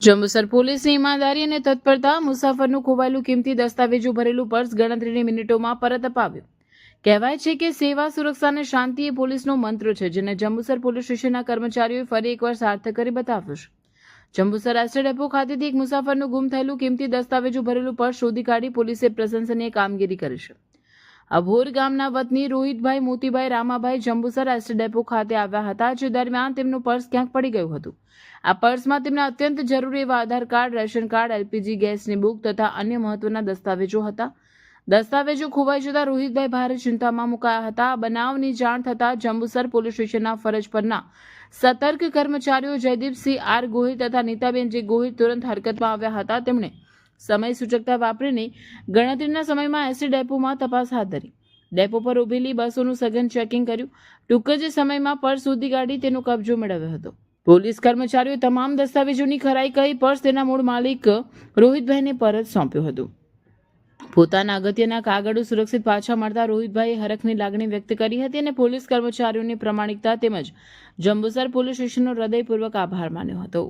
જંબુસર પોલીસની ઈમાનદારી અને તત્પરતા મુસાફરનું ખોવાયેલું કિંમતી દસ્તાવેજો ભરેલું પર્સ ગણતરીની મિનિટોમાં પરત અપાવ્યું. કહેવાય છે કે સેવા, સુરક્ષા અને શાંતિ એ પોલીસનો મંત્ર છે, જેને જંબુસર પોલીસ સ્ટેશનના કર્મચારીઓએ ફરી એકવાર સાર્થક કરી બતાવ્યું છે. જંબુસર એસટી ડેપો ખાતેથી એક મુસાફરનું ગુમ થયેલું કિંમતી દસ્તાવેજો ભરેલું પર્સ શોધી કાઢી પોલીસે પ્રશંસનીય કામગીરી કરી છે. અભોર ગામના વતની રોહિતભાઈ મોતીભાઈ રામાભાઈ જંબુસર એસટી ડેપો ખાતે આવ્યા હતા, જે દરમિયાન તેમનું પર્સ ક્યાંક પડી ગયું હતું. આ પર્સમાં તેમના અત્યંત જરૂરી એવા આધાર કાર્ડ, રેશન કાર્ડ, એલપીજી ગેસની બુક તથા અન્ય મહત્વના દસ્તાવેજો હતા. દસ્તાવેજો ખોવાઈ જતા રોહિતભાઈ ભારે ચિંતામાં મુકાયા હતા. બનાવની જાણ થતાં જંબુસર પોલીસ સ્ટેશનના ફરજ પરના સતર્ક કર્મચારીઓ જયદીપસિંહ આર ગોહિલ તથા નીતાબેન જે ગોહિલ તુરંત હરકતમાં આવ્યા હતા. તેમણે સમય સૂચકતા વાપરીને ગણતરીના સમયમાં એસટી ડેપોમાં તપાસ હાથ ધરી. ડેપો પર ઉભેલી બસોનું સઘન ચેકિંગ કર્યું. ટૂંક જ સમયમાં પર્સ શોધી કાઢી તેનો કબજો મેળવ્યો હતો. પોલીસ કર્મચારીઓ તમામ દસ્તાવેજોની ખરાઈ કહી પર્સ તેના મૂળ માલિક રોહિતભાઈને પરત સોંપ્યું હતું. પોતાના અગત્યના કાગળો સુરક્ષિત પાછા મળતા રોહિતભાઈએ હરખની લાગણી વ્યક્ત કરી હતી અને પોલીસ કર્મચારીઓની પ્રમાણિકતા તેમજ જંબુસર પોલીસ સ્ટેશનનો હૃદયપૂર્વક આભાર માન્યો હતો.